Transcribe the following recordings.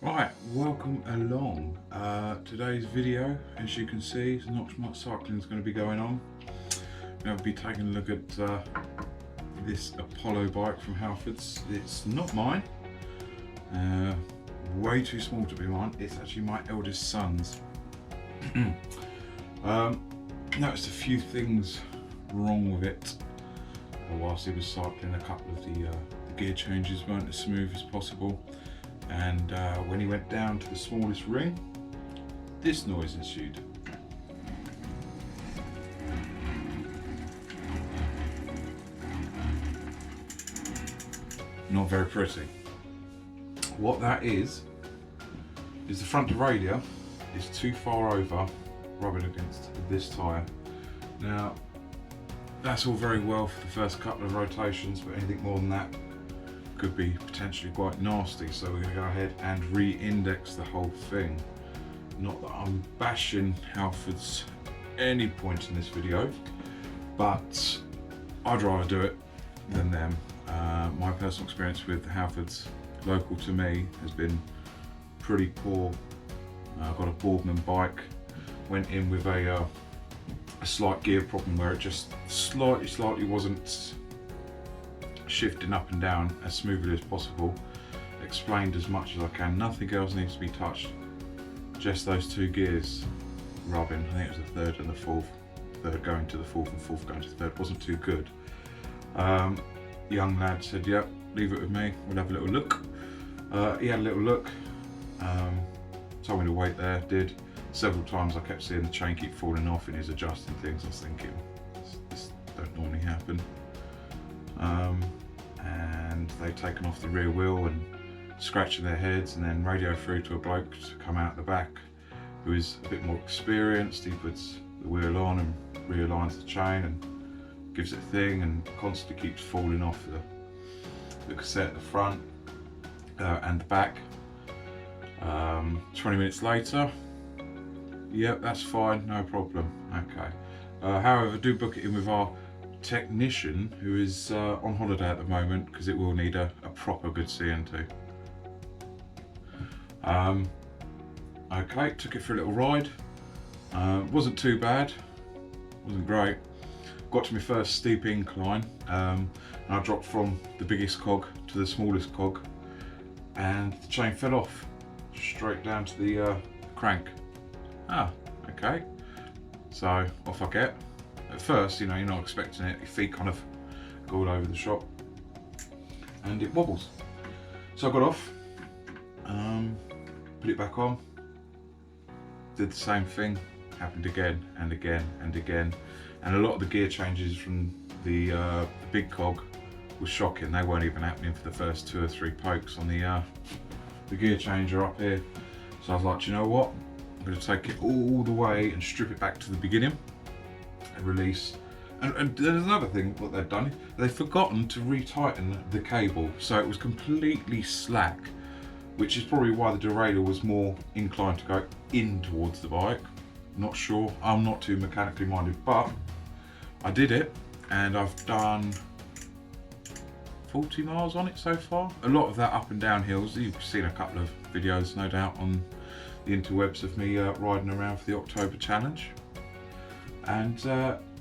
Right, welcome along. Today's video, as you can see, not much cycling is going to be going on. We'll be taking a look at this Apollo bike from Halfords. It's not mine, way too small to be mine. It's actually my eldest son's. Noticed a few things wrong with it whilst he was cycling. A couple of the gear changes weren't as smooth as possible. And when he went down to the smallest ring, this noise ensued. Not very pretty. What that is the front derailleur is too far over, rubbing against this tyre. Now, that's all very well for the first couple of rotations, but anything more than that could be potentially quite nasty, so we're going to go ahead and re-index the whole thing. Not that I'm bashing Halfords any point in this video, but I'd rather do it than them. My personal experience with Halfords local to me has been pretty poor. I've got a Boardman bike, went in with a slight gear problem where it just slightly wasn't shifting up and down as smoothly as possible. Explained as much as I can, nothing else needs to be touched, just those two gears rubbing. I think it was the third and the fourth, third going to the fourth and fourth going to the third, wasn't too good. Young lad said, yep, leave it with me, we'll have a little look. He had a little look, told me to wait there, did. Several times I kept seeing the chain keep falling off and he's adjusting things. I was thinking, this don't normally happen. And they've taken off the rear wheel and scratching their heads, and then radio through to a bloke to come out the back who is a bit more experienced. He puts the wheel on and realigns the chain and gives it a thing, and constantly keeps falling off the cassette at the front and the back. 20 minutes later, yep, that's fine, no problem. Okay. However, do book it in with our technician who is on holiday at the moment, because it will need a proper good CNT. Okay, took it for a little ride. Wasn't too bad, wasn't great. Got to my first steep incline, and I dropped from the biggest cog to the smallest cog, and the chain fell off straight down to the crank. Okay, so off I get. At first, you know, you're not expecting it, your feet kind of go all over the shop and it wobbles. So I got off, put it back on, did the same thing, happened again and again and again. And a lot of the gear changes from the big cog was shocking. They weren't even happening for the first 2 or 3 pokes on the gear changer up here. So I was like, you know what? I'm going to take it all the way and strip it back to the beginning and release. And there's another thing, what they've done, they've forgotten to retighten the cable. So it was completely slack, which is probably why the derailleur was more inclined to go in towards the bike. Not sure, I'm not too mechanically minded, but I did it and I've done 40 miles on it so far. A lot of that up and down hills. You've seen a couple of videos, no doubt, on the interwebs of me riding around for the October challenge, and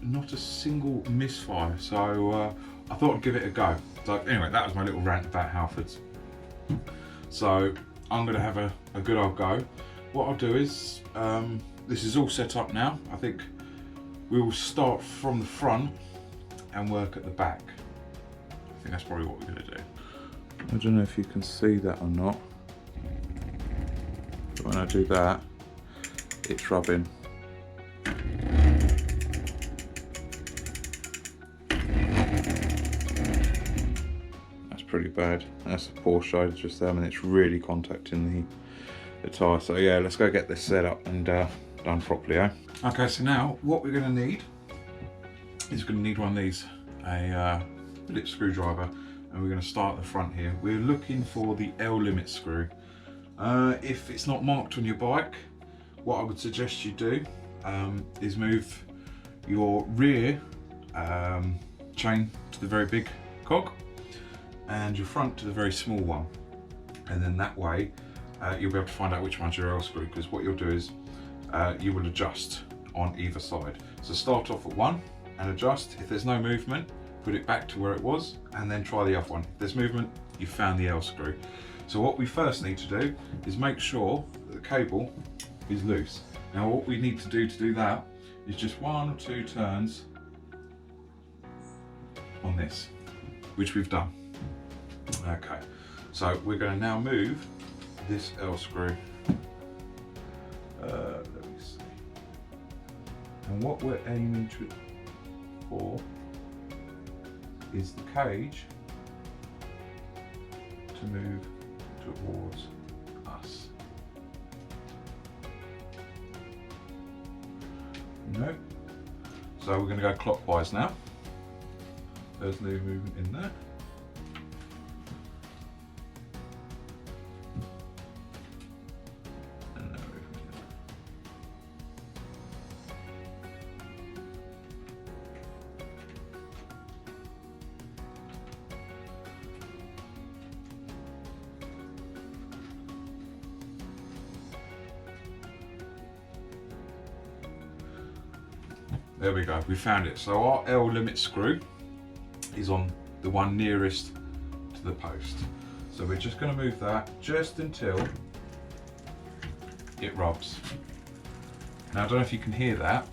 not a single misfire. So I thought I'd give it a go. So anyway, that was my little rant about Halfords. So I'm going to have a good old go. What I'll do is, this is all set up now. I think we will start from the front and work at the back. I think that's probably what we're going to do. I don't know if you can see that or not, but when I do that, it's rubbing. That's pretty bad. That's a poor shade just there, and it's really contacting the tyre. So yeah, let's go get this set up and done properly, eh? Okay, so now what we're going to need is going to need one of these, a Phillips screwdriver, and we're going to start at the front here. We're looking for the L limit screw. If it's not marked on your bike, what I would suggest you do is move your rear chain to the very big cog and your front to the very small one, and then that way you'll be able to find out which one's your L screw, because what you'll do is you will adjust on either side. So start off at one and adjust. If there's no movement, put it back to where it was and then try the other one. If there's movement, you've found the L screw. So what we first need to do is make sure that the cable is loose. Now what we need to do that is just 1 or 2 turns on this, which we've done. Okay, so we're going to now move this L screw. Let me see. And what we're aiming for is the cage to move towards us. No. So we're going to go clockwise now. There's no movement in there. And no movement in there. There we go, we found it. So our L limit screw is on the one nearest to the post. So we're just going to move that just until it rubs. Now I don't know if you can hear that,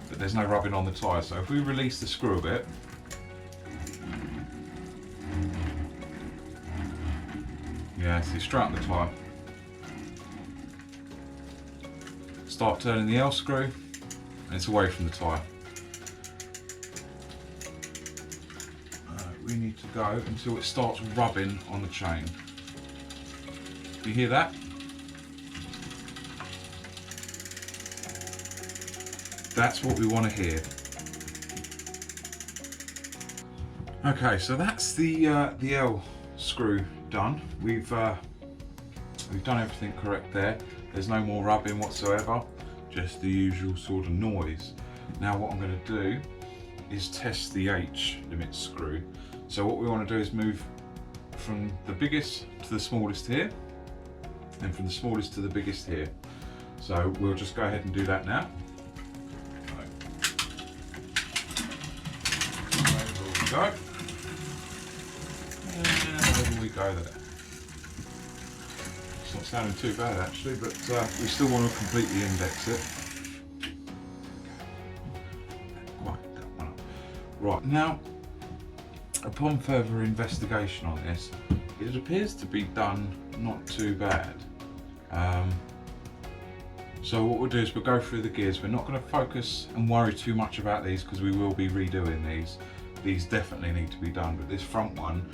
but there's no rubbing on the tyre. So if we release the screw a bit, yeah, so you straighten the tyre. Start turning the L screw and it's away from the tyre. We need to go until it starts rubbing on the chain. Do you hear that? That's what we want to hear. Okay, so that's the L screw done. We've done everything correct there. There's no more rubbing whatsoever, just the usual sort of noise. Now what I'm going to do is test the H limit screw. So what we want to do is move from the biggest to the smallest here, and from the smallest to the biggest here. So we'll just go ahead and do that now. There we go. And over we go there. It's not sounding too bad actually, but we still want to completely index it. Right, that one up. Right, now, upon further investigation on this, it appears to be done not too bad. So what we'll do is we'll go through the gears. We're not going to focus and worry too much about these because we will be redoing these. These definitely need to be done, but this front one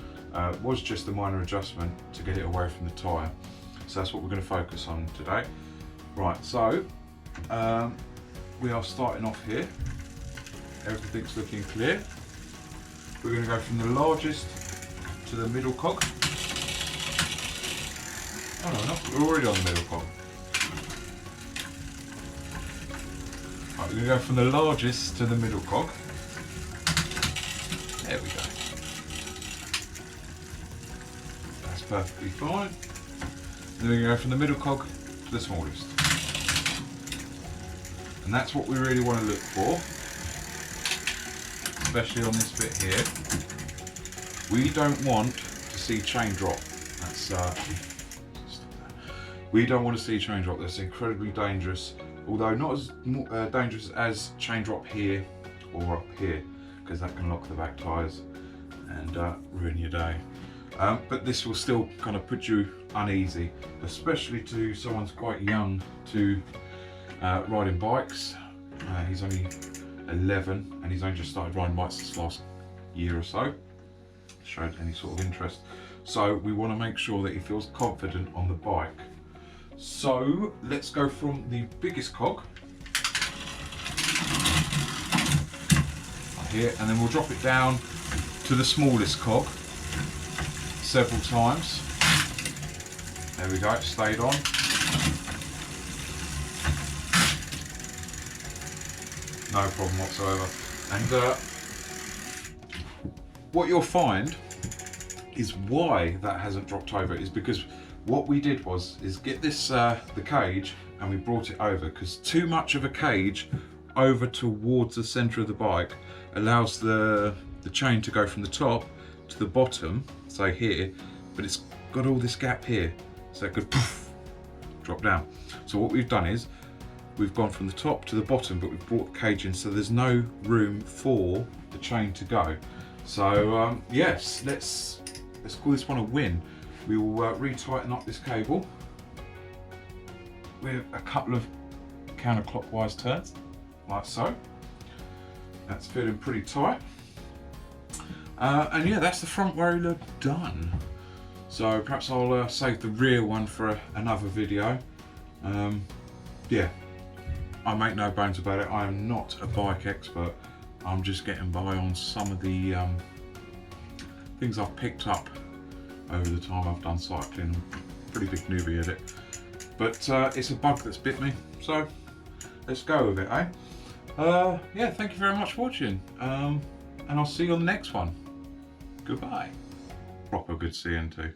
was just a minor adjustment to get it away from the tyre. So that's what we're going to focus on today. Right, so we are starting off here. Everything's looking clear. We're going to go from the largest to the middle cog. Oh no, we're already on the middle cog. Right, we're going to go from the largest to the middle cog. There we go. That's perfectly fine. Then we're going to go from the middle cog to the smallest. And that's what we really want to look for, especially on this bit here. We don't want to see chain drop. That's we don't want to see chain drop. That's incredibly dangerous, although not as dangerous as chain drop here or up here, because that can lock the back tyres and ruin your day. But this will still kind of put you uneasy, especially to someone's quite young to riding bikes. He's only 11 and he's only just started riding bikes this last year or so. Showed any sort of interest. So we want to make sure that he feels confident on the bike. So let's go from the biggest cog here, and then we'll drop it down to the smallest cog several times. There we go, it stayed on. No problem whatsoever. And what you'll find is why that hasn't dropped over, is because what we did is get this the cage, and we brought it over, because too much of a cage over towards the center of the bike allows the chain to go from the top to the bottom, say here, but it's got all this gap here, so it could poof, drop down. So what we've done is we've gone from the top to the bottom, but we've brought the cage in, so there's no room for the chain to go. So yes, let's call this one a win. We will re-tighten up this cable with a couple of counterclockwise turns, like so. That's fitting pretty tight. And yeah, that's the front roller done. So perhaps I'll save the rear one for another video. Yeah, I make no bones about it, I am not a bike expert. I'm just getting by on some of the things I've picked up over the time I've done cycling. I'm pretty big newbie at it. But it's a bug that's bit me, so let's go with it, eh? Yeah, thank you very much for watching. And I'll see you on the next one. Goodbye. Proper good seeing too.